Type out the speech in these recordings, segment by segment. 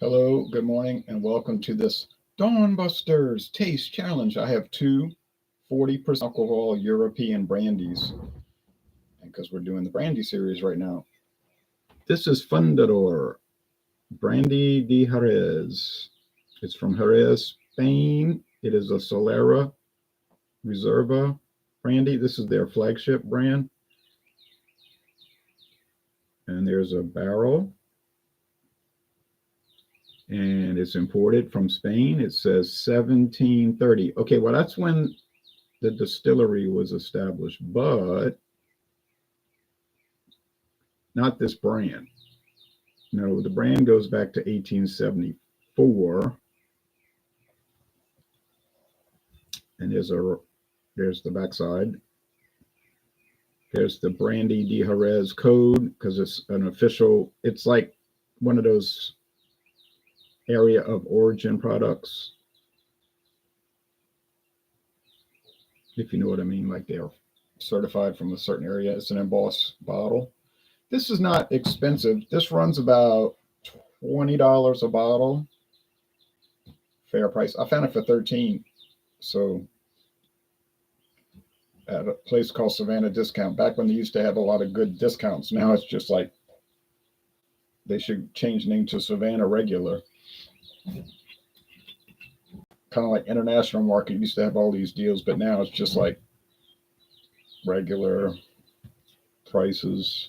Hello, good morning, and welcome to this Dawn Busters Taste Challenge. I have two 40% alcohol European brandies, and because we're doing the brandy series right now. This is Fundador, Brandy de Jerez. It's from Jerez, Spain. It is a Solera Reserva brandy. This is their flagship brand. And there's a barrel. And it's imported from Spain. It says 1730. Okay, well, that's when the distillery was established, but not this brand. No, the brand goes back to 1874. And there's the backside. There's the Brandy de Jerez code because it's an official. It's like one of those area of origin products, if you know what I mean, like they're certified from a certain area. It's an embossed bottle. This is not expensive. This runs about $20 a bottle. Fair price. I found it for 13. So at a place called Savannah Discount, back when they used to have a lot of good discounts. Now it's just like they should change the name to Savannah Regular. Kind of like International Market used to have all these deals, but now it's just like regular prices.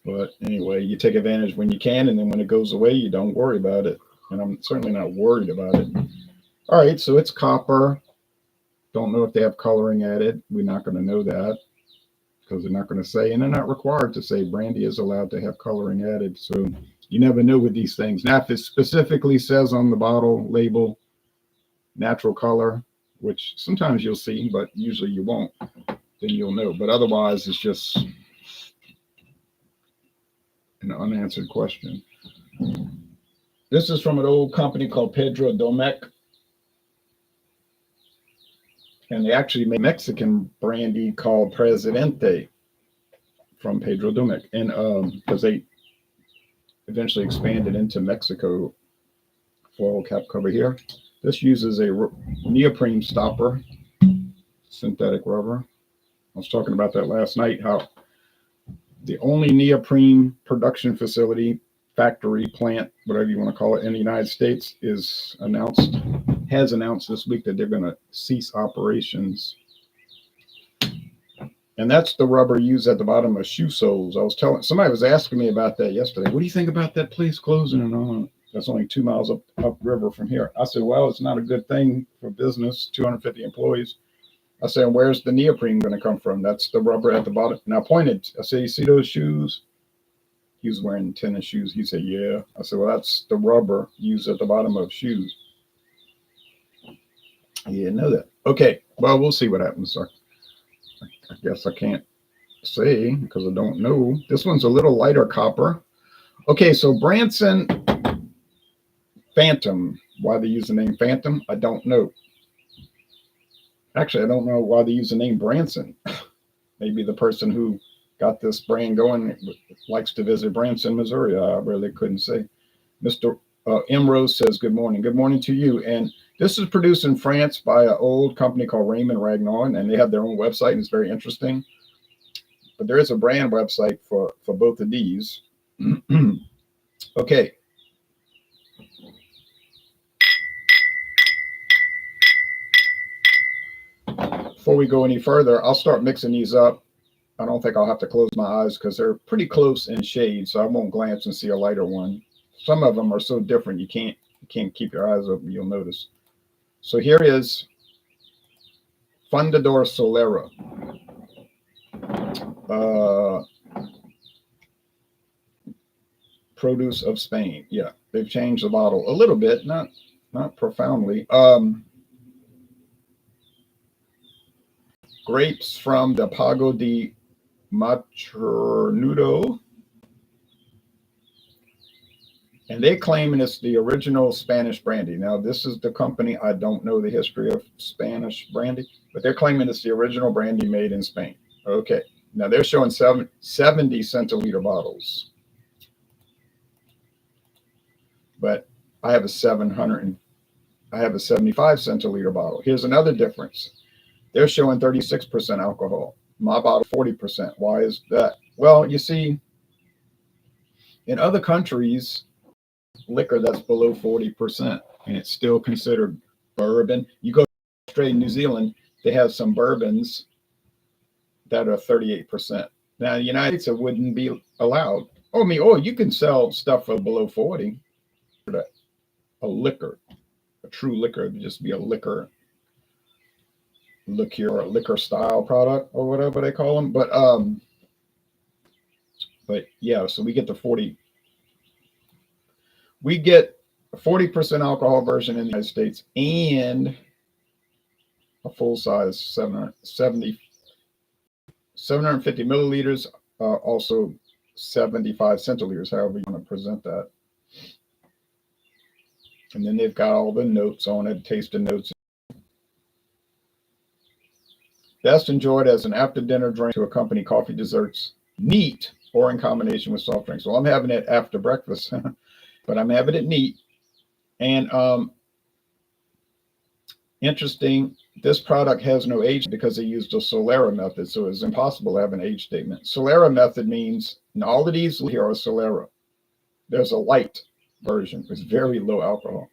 But anyway, you take advantage when you can, and then when it goes away, you don't worry about it. And I'm certainly not worried about it. All right, so it's copper. Don't know if they have coloring added. We're not going to know that because they're not going to say, and they're not required to say brandy is allowed to have coloring added. So you never know with these things. Now, if it specifically says on the bottle label, natural color, which sometimes you'll see, but usually you won't, then you'll know. But otherwise, it's just an unanswered question. This is from an old company called Pedro Domeq. And they actually made Mexican brandy called Presidente from Pedro Domeq. And because they eventually expanded into Mexico. Foil cap cover here. This uses a neoprene stopper, synthetic rubber. I was talking about that last night, how the only neoprene production facility, factory, plant, whatever you want to call it, in the United States has announced this week that they're going to cease operations. And that's the rubber used at the bottom of shoe soles. Somebody was asking me about that yesterday. What do you think about that place closing and all? That's only 2 miles up river from here. I said, well, it's not a good thing for business, 250 employees. I said, where's the neoprene going to come from? That's the rubber at the bottom. And I pointed. I said, you see those shoes? He was wearing tennis shoes. He said, yeah. I said, well, that's the rubber used at the bottom of shoes. He didn't know that. Okay, well, we'll see what happens, sir. I guess I can't say because I don't know. This one's a little lighter copper. Okay, so Branson Phantom. Why they use the name Phantom, I don't know. Actually, I don't know why they use the name Branson. Maybe the person who got this brand going likes to visit Branson, Missouri. I really couldn't say. Mr. M. Rose says, good morning. Good morning to you. And this is produced in France by an old company called Raymond Ragnaud, and they have their own website, and it's very interesting. But there is a brand website for both of these. Okay. Before we go any further, I'll start mixing these up. I don't think I'll have to close my eyes because they're pretty close in shade, so I won't glance and see a lighter one. Some of them are so different you can't keep your eyes open. You'll notice. So here is Fundador Solera. Produce of Spain. Yeah, they've changed the bottle a little bit, not profoundly. Grapes from the Pago de Machernudo. And they claim it's the original Spanish brandy. Now, this is the company. I don't know the history of Spanish brandy, but they're claiming it's the original brandy made in Spain. Okay. Now, they're showing 70 centiliter bottles. but I have a 75 centiliter bottle. Here's another difference. They're showing 36% alcohol. My bottle 40%. Why is that? Well, you see, in other countries, liquor that's below 40%, and it's still considered bourbon. You go to Australia and New Zealand, they have some bourbons that are 38%. Now, in the United States, it wouldn't be allowed. Oh, I mean, you can sell stuff for below 40. A liquor, a true liquor, would just be a liquor or a liquor style product or whatever they call them. But yeah, so we get the 40. We get a 40% alcohol version in the United States and a full size 750 milliliters, also 75 centiliters, however you want to present that. And then they've got all the notes on it, tasting notes. Best enjoyed as an after dinner drink to accompany coffee, desserts, neat, or in combination with soft drinks. Well, I'm having it after breakfast, but I'm having it neat. And interesting, this product has no age because they used a Solera method, so it's impossible to have an age statement. Solera method means, and all of these here are Solera. There's a light version. It's very low alcohol.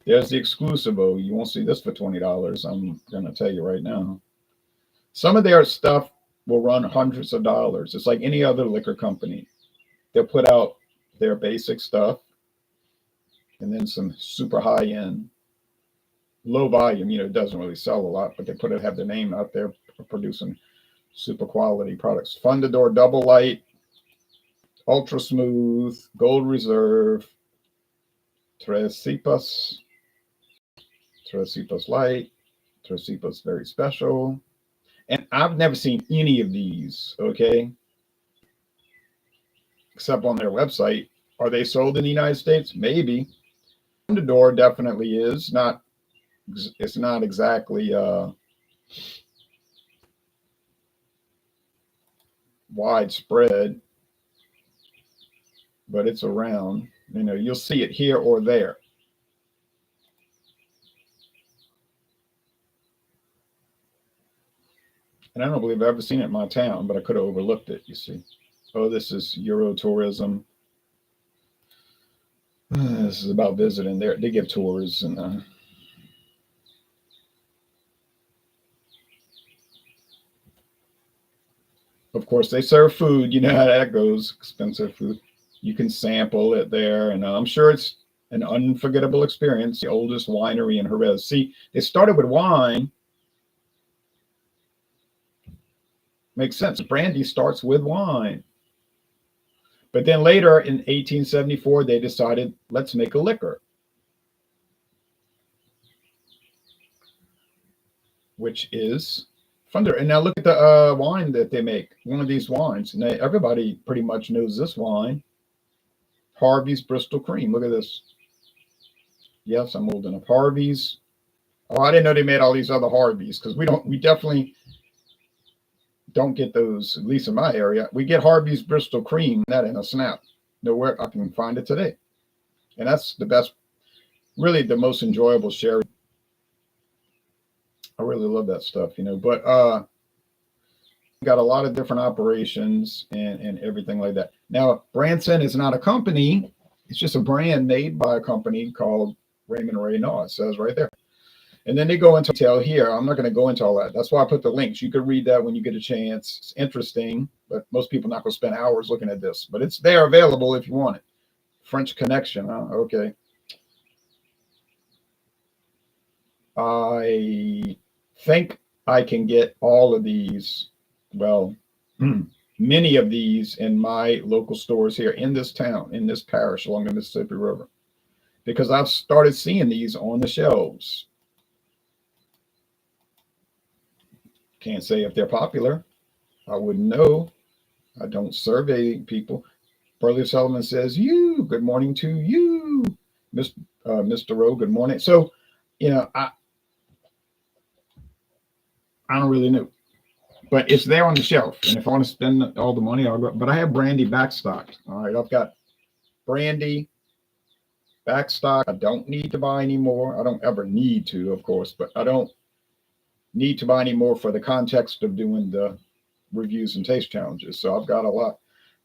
There's the exclusivo. You won't see this for $20. I'm going to tell you right now. Some of their stuff will run hundreds of dollars. It's like any other liquor company. They'll put out their basic stuff and then some super high-end, low volume. It doesn't really sell a lot, but they have their name out there for producing super quality products. Fundador Double Light, Ultra Smooth, Gold Reserve, Tres Cepas Light, Tres Cepas Very Special. And I've never seen any of these, okay, except on their website. Are they sold in the United States? Maybe. Fundador definitely is. It's not exactly widespread, but it's around. You'll see it here or there. And I don't believe I've ever seen it in my town, but I could have overlooked it, you see. Oh, this is Euro tourism. This is about visiting. They give tours and of course they serve food. You know how that goes. Expensive food. You can sample it there, and I'm sure it's an unforgettable experience. The oldest winery in Jerez. See, they started with wine. Makes sense. Brandy starts with wine. But then later in 1874, they decided, let's make a liquor, which is Fundador. And now look at the wine that they make. One of these wines. And everybody pretty much knows this wine. Harvey's Bristol Cream. Look at this. Yes, I'm old enough. Harvey's. Oh, I didn't know they made all these other Harveys, because we definitely don't get those, at least in my area. We get Harvey's Bristol Cream, that in a snap. Nowhere I can find it today. And that's the best, really the most enjoyable sherry. I really love that stuff, but got a lot of different operations and everything like that. Now, Branson is not a company. It's just a brand made by a company called Raymond Ragnaud. It says right there. And then they go into detail here. I'm not going to go into all that. That's why I put the links. You could read that when you get a chance. It's interesting, but most people are not going to spend hours looking at this. But it's there available if you want it. French Connection. Okay. I think I can get all of these, well, many of these in my local stores here in this town, in this parish along the Mississippi River, because I've started seeing these on the shelves. Can't say if they're popular. I wouldn't know. I don't survey people. Burley Sullivan says, good morning to you. Mr. Rowe, good morning. So, I don't really know. But it's there on the shelf. And if I want to spend all the money, I'll go. But I have brandy backstocked. All right. I've got brandy backstock. I don't need to buy anymore. I don't ever need to, of course, but I don't need to buy anymore for the context of doing the reviews and taste challenges. So I've got a lot.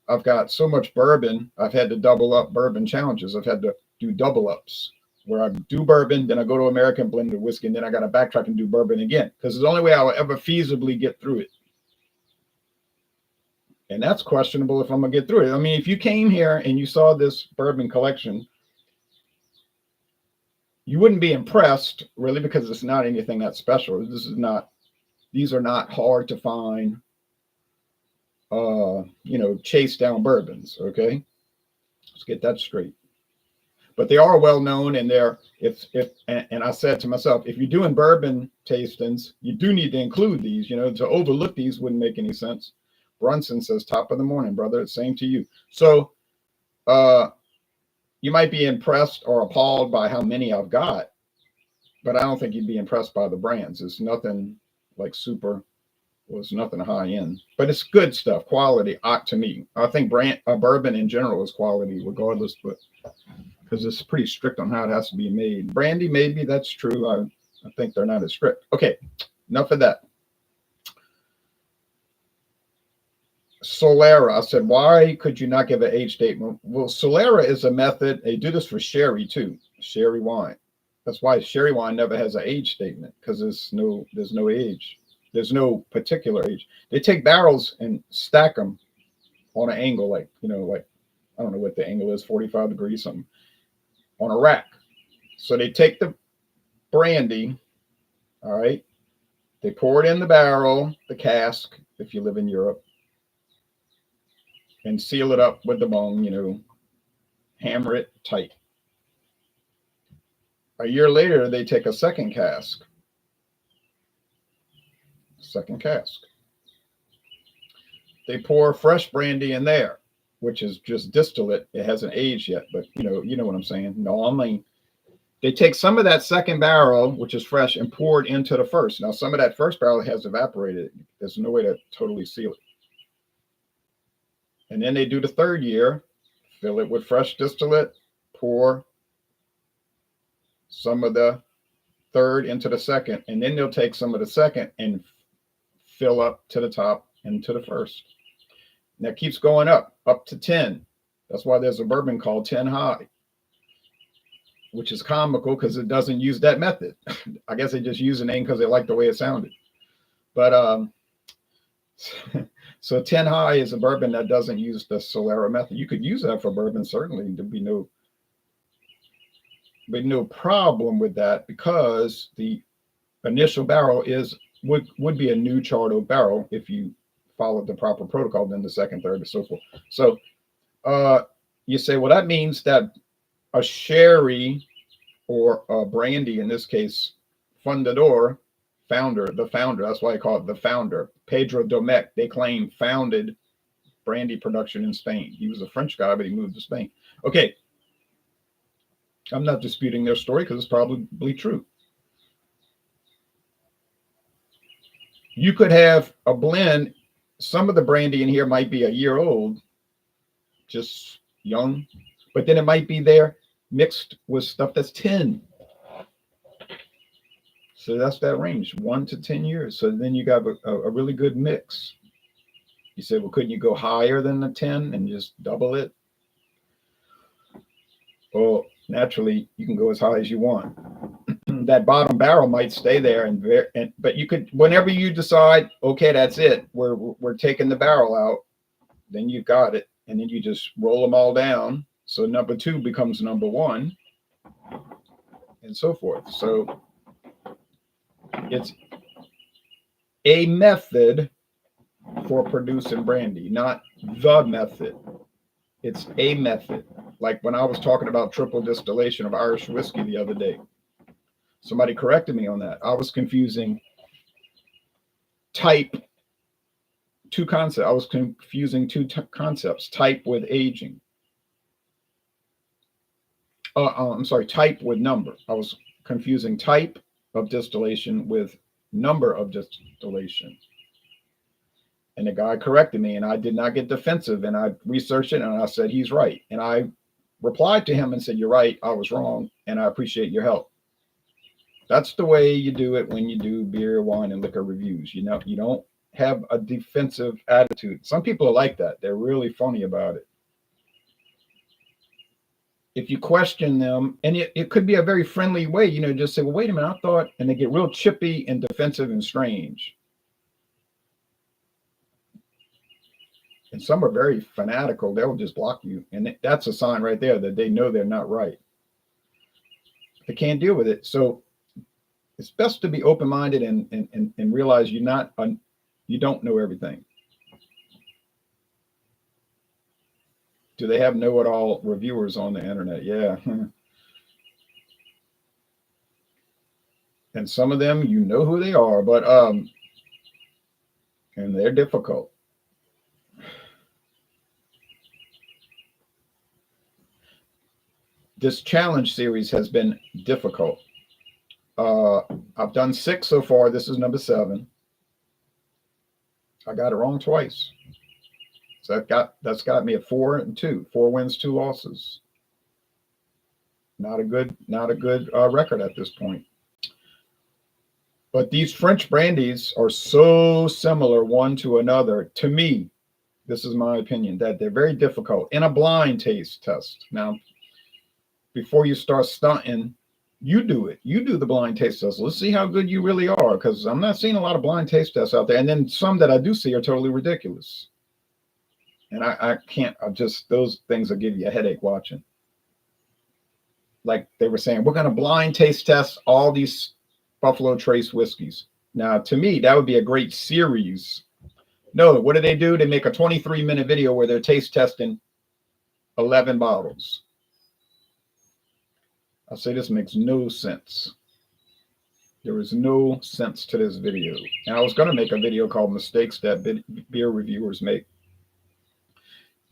I've got so much bourbon. I've had to double up bourbon challenges. I've had to do double ups where I do bourbon, then I go to American blended whiskey, and then I got to backtrack and do bourbon again because it's the only way I'll ever feasibly get through it. And that's questionable if I'm going to get through it. I mean, if you came here and you saw this bourbon collection, you wouldn't be impressed really because it's not anything that special. These are not hard to find, chase down bourbons. Okay. Let's get that straight. But they are well known, and and I said to myself, if you're doing bourbon tastings, you do need to include these. To overlook these wouldn't make any sense. Branson says, top of the morning, brother. Same to you. So you might be impressed or appalled by how many I've got, but I don't think you'd be impressed by the brands. It's nothing like it's nothing high end, but it's good stuff, quality to me. I think bourbon in general is quality regardless, but because it's pretty strict on how it has to be made. Brandy, maybe that's true. I think they're not as strict. Okay, enough of that. Solera, I said, why could you not give an age statement? Well, Solera is a method. They do this for sherry too, sherry wine. That's why sherry wine never has an age statement, because there's no age. There's no particular age. They take barrels and stack them on an angle, like I don't know what the angle is, 45 degrees, something, on a rack. So they take the brandy, all right, they pour it in the barrel, the cask, if you live in Europe, and seal it up with the bung, hammer it tight. A year later, they take a second cask. They pour fresh brandy in there, which is just distillate. It hasn't aged yet, but you know what I'm saying. Normally, they take some of that second barrel, which is fresh, and pour it into the first. Now, some of that first barrel has evaporated. There's no way to totally seal it. And then they do the third year, fill it with fresh distillate, pour some of the third into the second, and then they'll take some of the second and fill up to the top and to the first. And that keeps going up to 10. That's why there's a bourbon called 10 High, which is comical because it doesn't use that method. I guess they just use the name because they like the way it sounded. But so 10 High is a bourbon that doesn't use the Solera method. You could use that for bourbon, certainly. There'd be no problem with that because the initial barrel would be a new charred oak barrel if you followed the proper protocol, then the second, third, and so forth. So you say, well, that means that a sherry or a brandy, in this case, Fundador, the founder, that's why I call it the founder. Pedro Domeq, they claim, founded brandy production in Spain. He was a French guy, but he moved to Spain. Okay. I'm not disputing their story because it's probably true. You could have a blend. Some of the brandy in here might be a year old, just young, but then it might be there mixed with stuff that's 10. So that's that range, 1 to 10 years. So then you got a really good mix. You say, well, couldn't you go higher than the 10 and just double it? Well, naturally, you can go as high as you want. That bottom barrel might stay there, but you could, whenever you decide, okay, that's it, we're taking the barrel out, then you got it, and then you just roll them all down. So number 2 becomes number 1, and so forth. So it's a method for producing brandy, not the method. It's a method. Like when I was talking about triple distillation of Irish whiskey the other day, somebody corrected me on that. I was confusing two concepts. I was confusing two concepts, type with aging. I'm sorry, type with number. I was confusing type of distillation with number of distillation. And the guy corrected me, and I did not get defensive, and I researched it, and I said, he's right. And I replied to him and said, "You're right, I was wrong, and I appreciate your help." That's the way you do it when you do beer, wine, and liquor reviews. You know, you don't have a defensive attitude. Some people are like that. They're really funny about it. If you question them, and it could be a very friendly way, you know, just say, "Well, wait a minute, I thought," and they get real chippy and defensive and strange. And some are very fanatical. They'll just block you. And that's a sign right there that they know they're not right. They can't deal with it. So it's best to be open-minded and realize you don't know everything. Do they have know-it-all reviewers on the internet? Yeah. And some of them, you know who they are, but and they're difficult. This challenge series has been difficult. I've done 6 so far. This is number 7. I got it wrong twice. So that's got me at 4-2. 4 wins, 2 losses. Not a good record at this point. But these French brandies are so similar one to another. To me, this is my opinion, that they're very difficult in a blind taste test. Now, before you start stunting, you do it. You do the blind taste test. Let's see how good you really are, because I'm not seeing a lot of blind taste tests out there. And then some that I do see are totally ridiculous. And I can't, those things will give you a headache watching. Like they were saying, we're going to blind taste test all these Buffalo Trace whiskeys. Now, to me, that would be a great series. No, what do? They make a 23-minute video where they're taste testing 11 bottles. I say this makes no sense. There is no sense to this video. And I was going to make a video called Mistakes That Beer Reviewers Make.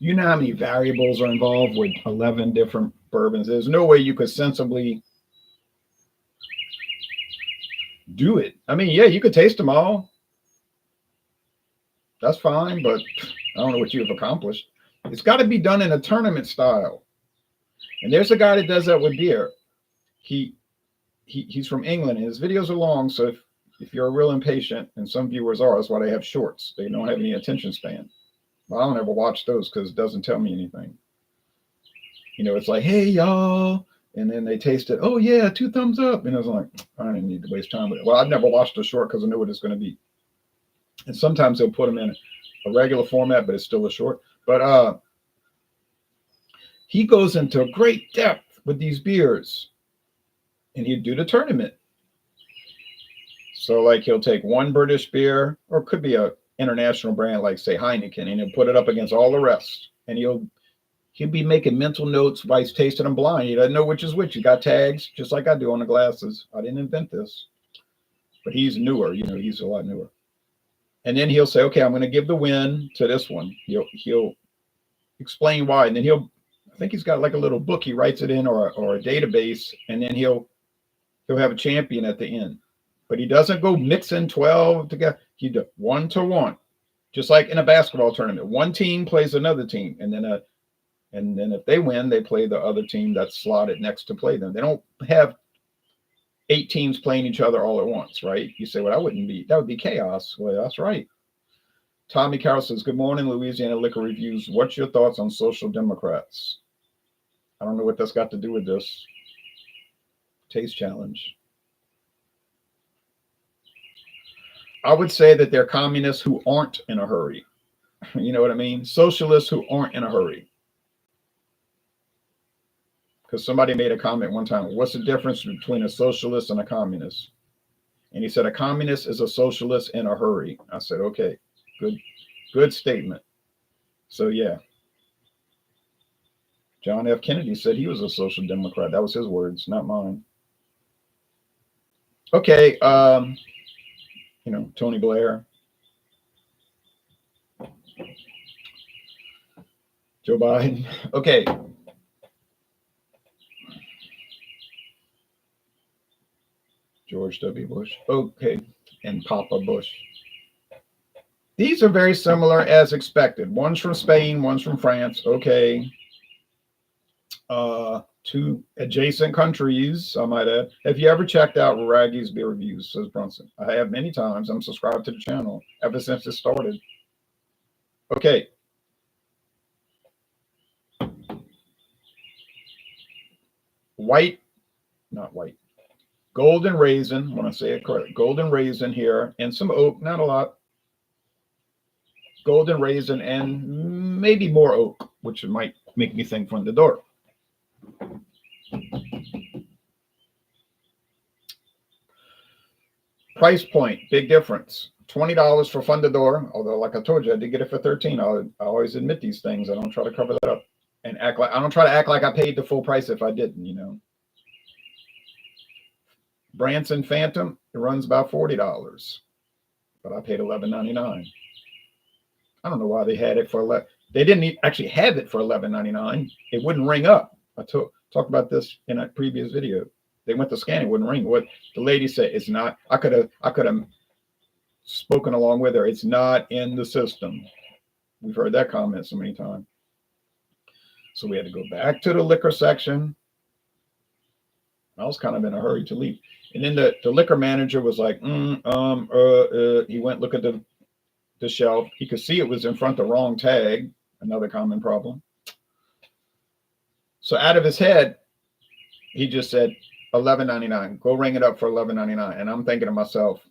You know how many variables are involved with 11 different bourbons? There's no way you could sensibly do it. I mean, yeah, you could taste them all. That's fine, but I don't know what you've accomplished. It's got to be done in a tournament style. And there's a guy that does that with beer. He's from England, and his videos are long, so if you're a real impatient, and some viewers are, that's why they have shorts. They don't have any attention span. Well, I don't ever watch those because it doesn't tell me anything. You know, it's like, "Hey, y'all," and then they taste it. "Oh, yeah, 2 thumbs up." And I was like, I didn't need to waste time with it. Well, I've never watched a short because I know what it's going to be. And sometimes they'll put them in a regular format, but it's still a short. But he goes into great depth with these beers, and he'd do the tournament. So, like, he'll take one British beer, or it could be a international brand like, say, Heineken, and he'll put it up against all the rest, and he'll be making mental notes while he's tasting them blind. He doesn't know which is which. He got tags just like I do on the glasses. I didn't invent this, but he's newer. You know, he's a lot newer. And then he'll say, "Okay, I'm going to give the win to this one." He'll explain why, and then I think he's got like a little book. He writes it in, or a database, and then he'll have a champion at the end. But he doesn't go mixing 12 together. He does 1-to-1, just like in a basketball tournament. One team plays another team, and then if they win, they play the other team that's slotted next to play them. They don't have 8 teams playing each other all at once, right? You say, "Well, that would be chaos." Well, that's right. Tommy Carroll says, "Good morning, Louisiana Liquor Reviews. What's your thoughts on social democrats?" I don't know what that's got to do with this taste challenge. I would say that they're communists who aren't in a hurry. You know what I mean? Socialists who aren't in a hurry. Because somebody made a comment one time, "What's the difference between a socialist and a communist?" And he said, "A communist is a socialist in a hurry." I said, okay, good statement. So yeah. John F. Kennedy said he was a social democrat. That was his words, not mine. Okay, you know, Tony Blair, Joe Biden. Okay. George W. Bush. Okay. And Papa Bush. These are very similar as expected. One's from Spain, one's from France. Okay. two adjacent countries, I might add. Have you ever checked out Raggy's beer reviews, says Branson? I have many times. I'm subscribed to the channel ever since it started. Okay. Not white. Golden raisin, when I say it correctly, golden raisin here, and some oak, not a lot. Golden raisin and maybe more oak, which might make me think Fundador. Price point, big difference. $20 for Fundador, although like I told you, I did get it for $13. I always admit these things. I don't try to cover that up and act like I don't try to act like I paid the full price if I didn't, you know. Bransom Phantom, it runs about $40, but I paid $11.99. I don't know why they had it for they didn't actually have it for $11.99. It wouldn't ring up. I talked about this in a previous video. They went to scan, it wouldn't ring. What the lady said, it's not. I could have spoken along with her. It's not in the system. We've heard that comment so many times. So we had to go back to the liquor section. I was kind of in a hurry to leave. And then the liquor manager was like, he went look at the shelf. He could see it was in front of the wrong tag. Another common problem. So out of his head, he just said $11.99. Go ring it up for $11.99. And I'm thinking to myself,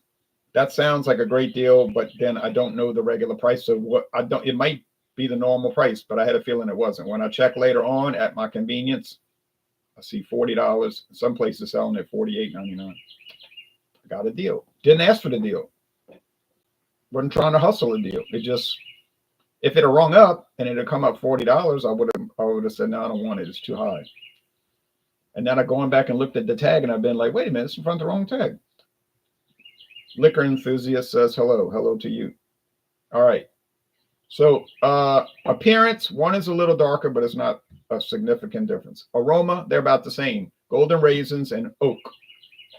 that sounds like a great deal, but then I don't know the regular price. So it might be the normal price, but I had a feeling it wasn't. When I checked later on at my convenience, I see $40. Some places selling it $48.99. I got a deal. Didn't ask for the deal. Wasn't trying to hustle a deal. It just, if it had rung up and it had come up $40, I would have said, no, I don't want it. It's too high. And then I going back and looked at the tag and I've been like, wait a minute, it's in front of the wrong tag. Liquor enthusiast says hello. Hello to you. All right. So appearance, one is a little darker, but it's not a significant difference. Aroma, they're about the same. Golden raisins and oak.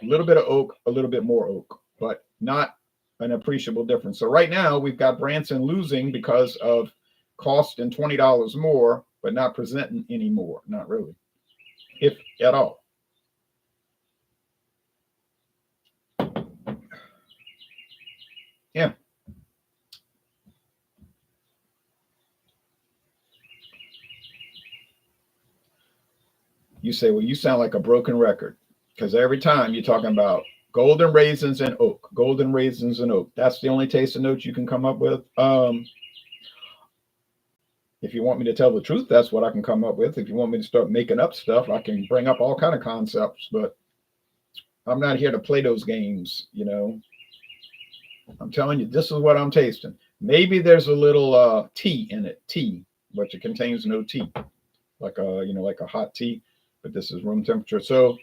A little bit of oak, a little bit more oak, but not an appreciable difference. So right now we've got Branson losing because of cost and $20 more, but not presenting any more. Not really, if at all. Yeah. You say, well, you sound like a broken record, because every time you're talking about golden raisins and oak, golden raisins and oak. That's the only taste of notes you can come up with. If you want me to tell the truth, that's what I can come up with. If you want me to start making up stuff, I can bring up all kind of concepts, but I'm not here to play those games, you know. I'm telling you, this is what I'm tasting. Maybe there's a little tea in it, but it contains no tea, like a hot tea. But this is room temperature. So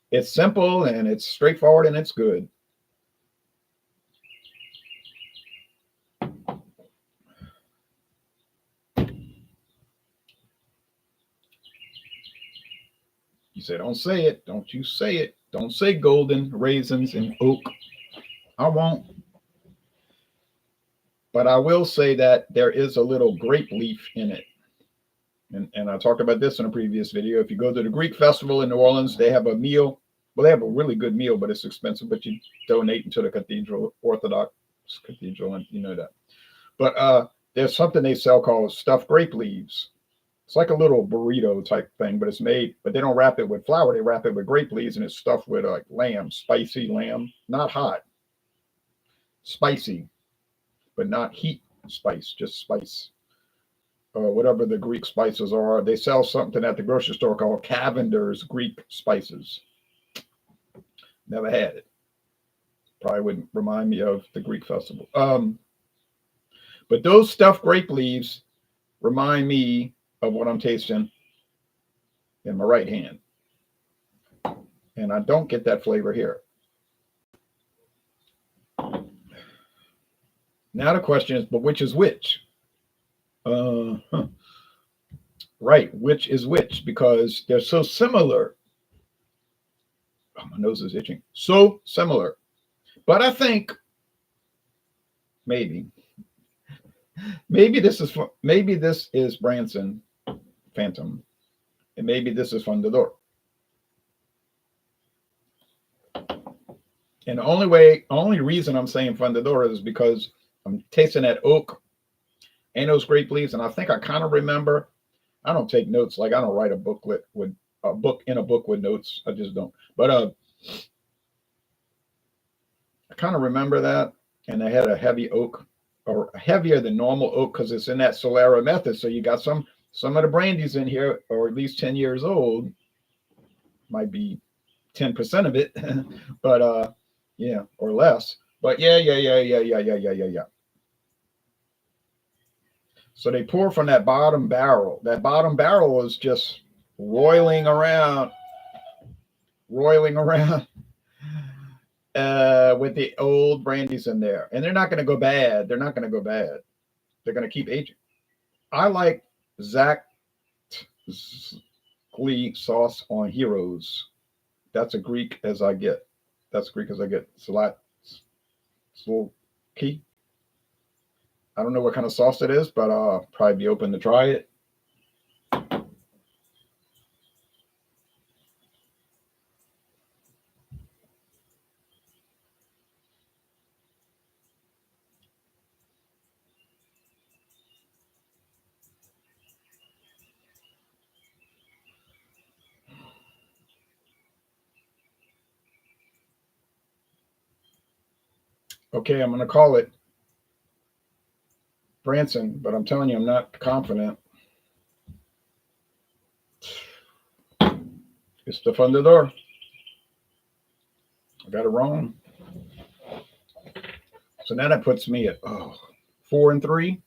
it's simple and it's straightforward and it's good. You say, don't say it. Don't you say it. Don't say golden raisins and oak. I won't. But I will say that there is a little grape leaf in it. And I talked about this in a previous video. If you go to the Greek festival in New Orleans, they have a meal. Well, they have a really good meal, but it's expensive. But you donate into the cathedral, Orthodox cathedral, and you know that. But there's something they sell called stuffed grape leaves. It's like a little burrito type thing, but it's made. But they don't wrap it with flour. They wrap it with grape leaves, and it's stuffed with like lamb, spicy lamb, not hot, spicy, but not heat spice, just spice. Whatever the Greek spices are. They sell something at the grocery store called Cavender's Greek spices. Never had it. Probably wouldn't remind me of the Greek festival. But those stuffed grape leaves remind me of what I'm tasting in my right hand. And I don't get that flavor here. Now the question is, but which is which? Right, which is which, because they're so similar. Oh, my nose is itching. So similar. But I think maybe this is Branson Phantom. And maybe this is Fundador. And the only reason I'm saying Fundador is because I'm tasting that oak and those grape leaves. And I think I kind of remember, I don't take notes. Like I don't write a booklet with a book with notes. I just don't. But I kind of remember that. And they had a heavy oak, or heavier than normal oak, because it's in that Solera method. So you got some of the brandies in here, or at least 10 years old. Might be 10% of it, but yeah, or less. But yeah. So they pour from that bottom barrel. That bottom barrel is just roiling around with the old brandies in there. And they're not going to go bad. They're not going to go bad. They're going to keep aging. I like Zach Glee sauce on Heroes. That's as Greek as I get. Salat, key. I don't know what kind of sauce it is, but I'll probably be open to try it. Okay, I'm going to call it Branson, but I'm telling you, I'm not confident. It's the Fundador. I got it wrong. So now that puts me at 4-3.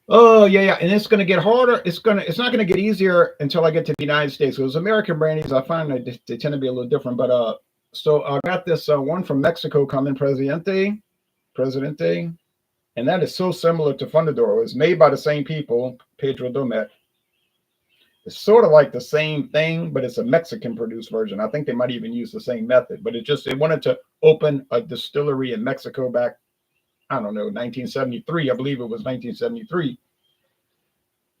Oh yeah, and it's going to get harder. It's not going to get easier until I get to the United States. Those American brandies, I find that they tend to be a little different. But so I got this one from Mexico coming, Presidente, and that is so similar to Fundador. It was made by the same people, Pedro Domeq. It's sort of like the same thing, but it's a Mexican-produced version. I think they might even use the same method. But they wanted to open a distillery in Mexico back, I don't know, 1973. I believe it was 1973.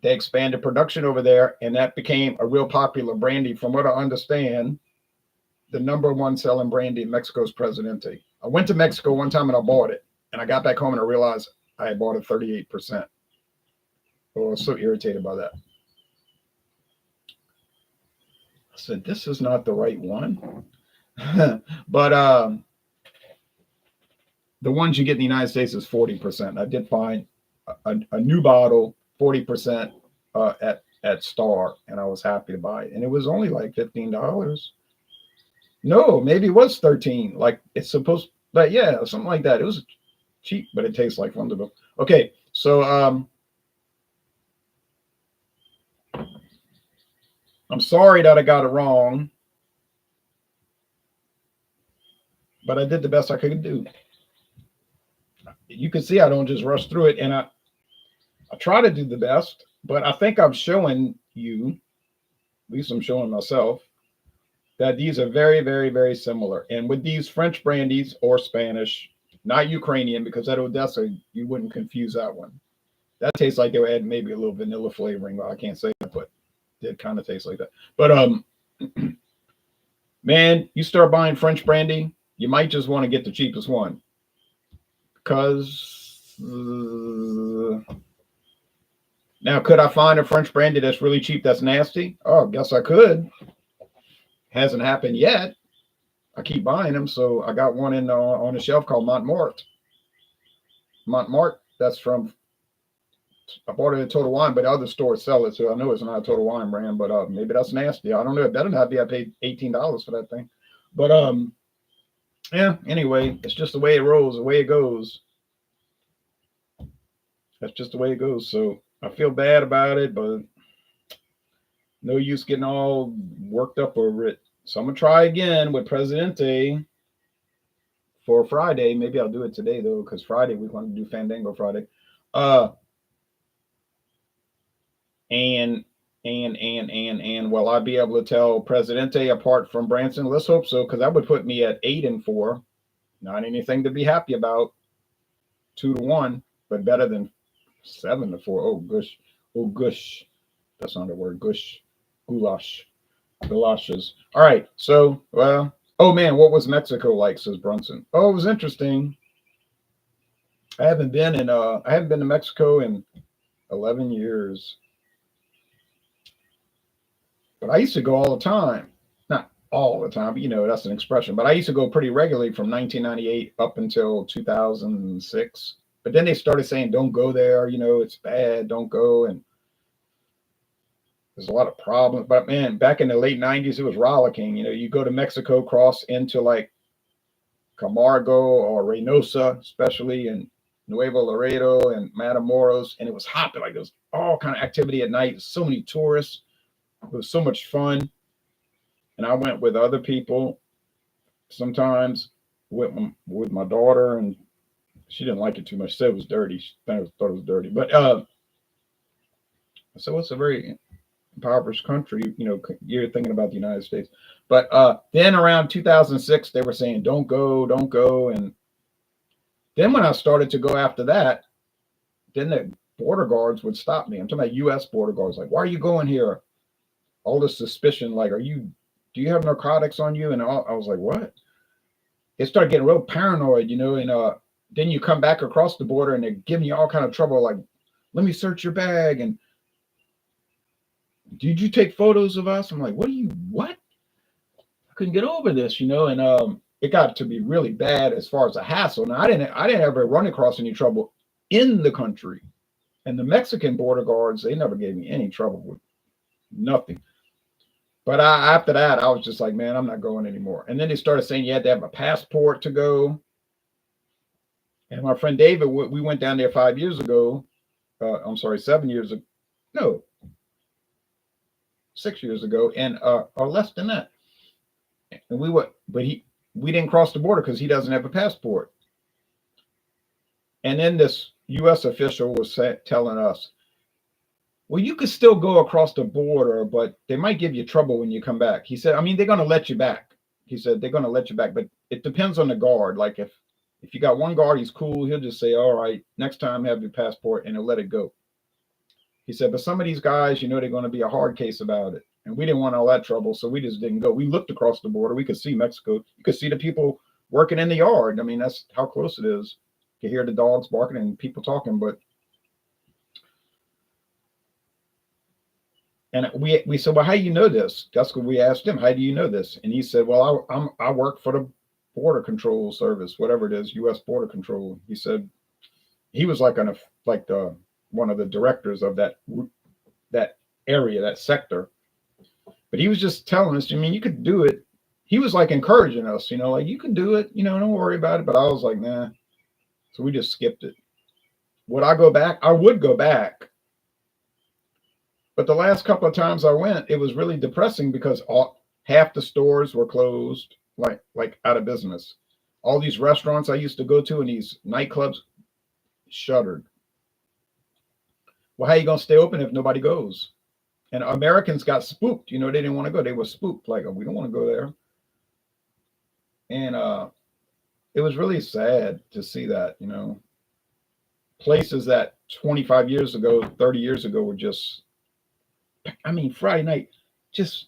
They expanded production over there, and that became a real popular brandy. From what I understand, the #1 selling brandy in Mexico's Presidente. I went to Mexico one time and I bought it, and I got back home and I realized I had bought it 38%. Oh, I was so irritated by that. I said, this is not the right one. But the ones you get in the United States is 40%. I did find a new bottle, 40% at Star, and I was happy to buy it. And it was only like $15. No, maybe it was 13. Like it's supposed, but yeah, something like that. It was cheap, but it tastes like Fundador. Okay, so I'm sorry that I got it wrong, but I did the best I could do. You can see I don't just rush through it, and I try to do the best, but I think I'm showing you, at least I'm showing myself, that these are very, very, very similar. And with these French brandies or Spanish, not Ukrainian, because at Odessa, you wouldn't confuse that one. That tastes like they were adding maybe a little vanilla flavoring. Well, I can't say that, but it kind of tastes like that. But man, you start buying French brandy, you might just want to get the cheapest one. Because now, could I find a French brandy that's really cheap that's nasty? Oh, I guess I could. Hasn't happened yet. I keep buying them, so I got one in on the shelf called Montmartre. That's from, I bought it at Total Wine, but other stores sell it, so I know it's not a Total Wine brand, but maybe that's nasty. I don't know. It better not be. I paid $18 for that thing. But yeah, anyway, it's just the way it rolls, the way it goes. That's just the way it goes. So I feel bad about it, but no use getting all worked up over it. So I'm going to try again with Presidente for Friday. Maybe I'll do it today, though, because Friday we want to do Fandango Friday. And will I be able to tell Presidente apart from Branson? Let's hope so, because that would put me at 8-4. Not anything to be happy about. 2-1, but better than 7-4. Oh gosh, Oh, gush. That's not a word. Gush. Goulash. Galoshes. All right. So, well, oh man, what was Mexico like? Says Brunson. Oh, it was interesting. I haven't been to Mexico in 11 years, but I used to go all the time. Not all the time, but that's an expression. But I used to go pretty regularly from 1998 up until 2006. But then they started saying, "Don't go there. It's bad. Don't go." And there's a lot of problems. But man, back in the late 90s, it was rollicking. You go to Mexico, cross into like Camargo or Reynosa, especially in Nuevo Laredo and Matamoros, and it was hopping. Like there was all kind of activity at night. So many tourists. It was so much fun. And I went with other people, sometimes with my daughter, and she didn't like it too much. She said it was dirty. She thought it was dirty. But so it's a very impoverished country. You're thinking about the United States. But then around 2006, they were saying, don't go, don't go. And then when I started to go after that, then the border guards would stop me. I'm talking about U.S. border guards. Like, why are you going here? All this suspicion. Like, do you have narcotics on you? And I was like, what? It started getting real paranoid, and then you come back across the border and they're giving you all kind of trouble. Like, let me search your bag. And did you take photos of us? I'm like, what? I couldn't get over this, and it got to be really bad as far as a hassle. Now I didn't ever run across any trouble in the country. And the Mexican border guards, they never gave me any trouble with nothing. But after that, I was just like, man, I'm not going anymore. And then they started saying you had to have a passport to go. And my friend David, we went down there 5 years ago. I'm sorry, 7 years ago. No, 6 years ago, and or less than that. And we didn't cross the border because he doesn't have a passport. And then this U.S. official was telling us, well, you could still go across the border, but they might give you trouble when you come back. He said, I mean, they're going to let you back. He said, they're going to let you back, but it depends on the guard. Like if you got one guard, he's cool. He'll just say, all right, next time have your passport, and he'll let it go. He said, but some of these guys, they're going to be a hard case about it. And we didn't want all that trouble, so we just didn't go. We looked across the border. We could see Mexico. You could see the people working in the yard. I mean, that's how close it is. You hear the dogs barking and people talking, but and we said, well, how do you know this? That's what we asked him. How do you know this? And he said, well, I work for the Border Control Service, whatever it is, U.S. Border Control. He said he was like one of the directors of that area, that sector. But he was just telling us, I mean, you could do it. He was like encouraging us, like you can do it, don't worry about it. But I was like, nah. So we just skipped it. Would I go back? I would go back. But the last couple of times I went, it was really depressing because half the stores were closed, like out of business. All these restaurants I used to go to and these nightclubs shuttered. Well, how are you going to stay open if nobody goes? And Americans got spooked. They didn't want to go. They were spooked. Like, oh, we don't want to go there. And it was really sad to see that, places that 25 years ago, 30 years ago were just, I mean, Friday night, just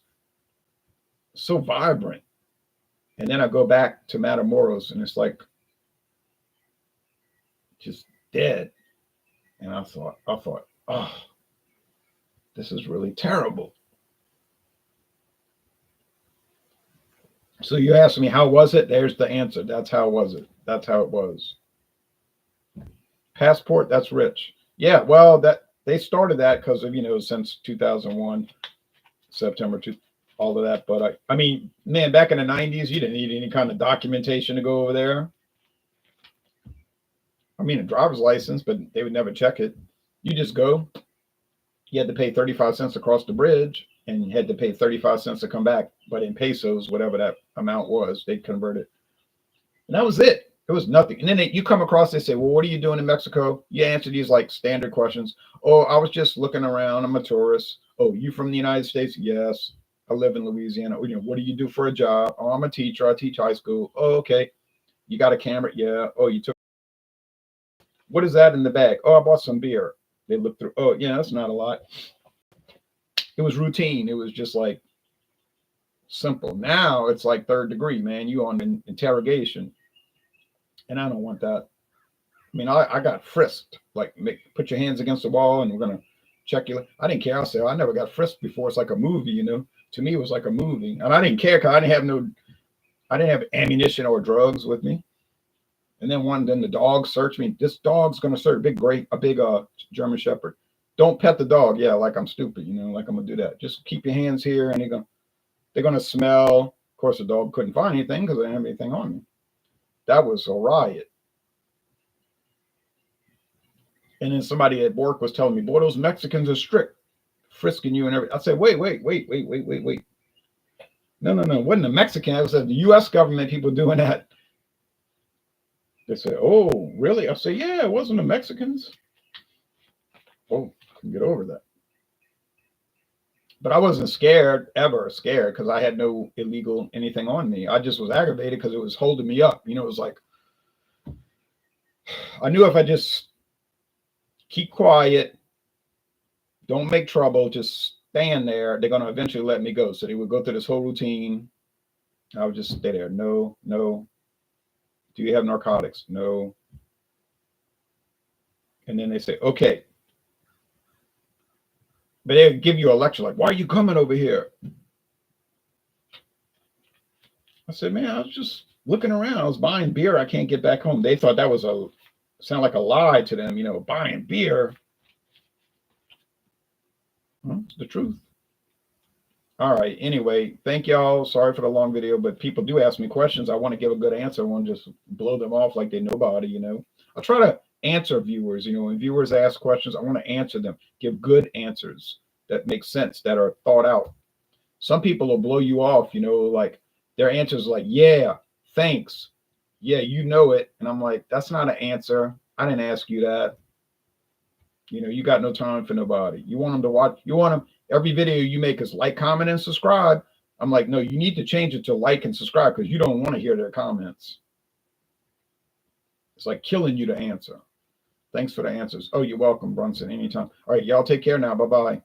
so vibrant. And then I go back to Matamoros and it's like just dead. And I thought, oh, this is really terrible. So you asked me, how was it? There's the answer. That's how was it. That's how it was. Passport, that's rich. Yeah, well, that they started that because of, since 2001, September 2, all of that. But I mean, man, back in the 90s, you didn't need any kind of documentation to go over there. I mean, a driver's license, but they would never check it. You just go. You had to pay 35 cents across the bridge, and you had to pay 35 cents to come back. But in pesos, whatever that amount was, they'd convert it. And that was it. It was nothing. And then you come across, they say, well, what are you doing in Mexico? You answer these like standard questions. Oh, I was just looking around. I'm a tourist. Oh, you from the United States? Yes. I live in Louisiana. What do you do for a job? Oh, I'm a teacher. I teach high school. Oh, okay. You got a camera? Yeah. Oh, you took. What is that in the bag? Oh, I bought some beer. They look through, oh, yeah, that's not a lot. It was routine. It was just like simple. Now it's like third degree, man. You on interrogation. And I don't want that. I mean, I got frisked. Like, put your hands against the wall and we're going to check you. I didn't care. I said, I never got frisked before. It's like a movie, you know. To me, it was like a movie. And I didn't care because I didn't have ammunition or drugs with me. And then the dog searched me. This dog's going to search a big German Shepherd. Don't pet the dog. Yeah, like I'm stupid, you know, like I'm going to do that. Just keep your hands here and they're going to smell. Of course, the dog couldn't find anything because I didn't have anything on me. That was a riot. And then somebody at work was telling me, boy, those Mexicans are strict, frisking you and everything. I said, wait. No. It wasn't the Mexican. It was the U.S. government people doing that. They said, oh, really? I said, yeah, it wasn't the Mexicans. Oh, couldn't get over that. But I wasn't ever scared, because I had no illegal anything on me. I just was aggravated because it was holding me up. You know, it was like, I knew if I just keep quiet, don't make trouble, just stand there, they're going to eventually let me go. So they would go through this whole routine. I would just stay there. No. Do you have narcotics? No. And then they say, okay. But they would give you a lecture like, why are you coming over here? I said, man, I was just looking around. I was buying beer. I can't get back home. They thought that was sound like a lie to them, you know, buying beer. Well, it's the truth. All right. Anyway, thank y'all. Sorry for the long video, but people do ask me questions. I want to give a good answer. I want to just blow them off like they nobody, you know. I try to answer viewers, you know, when viewers ask questions, I want to answer them, give good answers that make sense, that are thought out. Some people will blow you off, you know, like their answers like, yeah, thanks. Yeah, you know it. And I'm like, that's not an answer. I didn't ask you that. You know, you got no time for nobody. You want them to watch, every video you make is like, comment, and subscribe. I'm like, no, you need to change it to like and subscribe, because you don't want to hear their comments. It's like killing you to answer. Thanks for the answers. Oh, you're welcome, Branson, anytime. All right, y'all take care now. Bye-bye.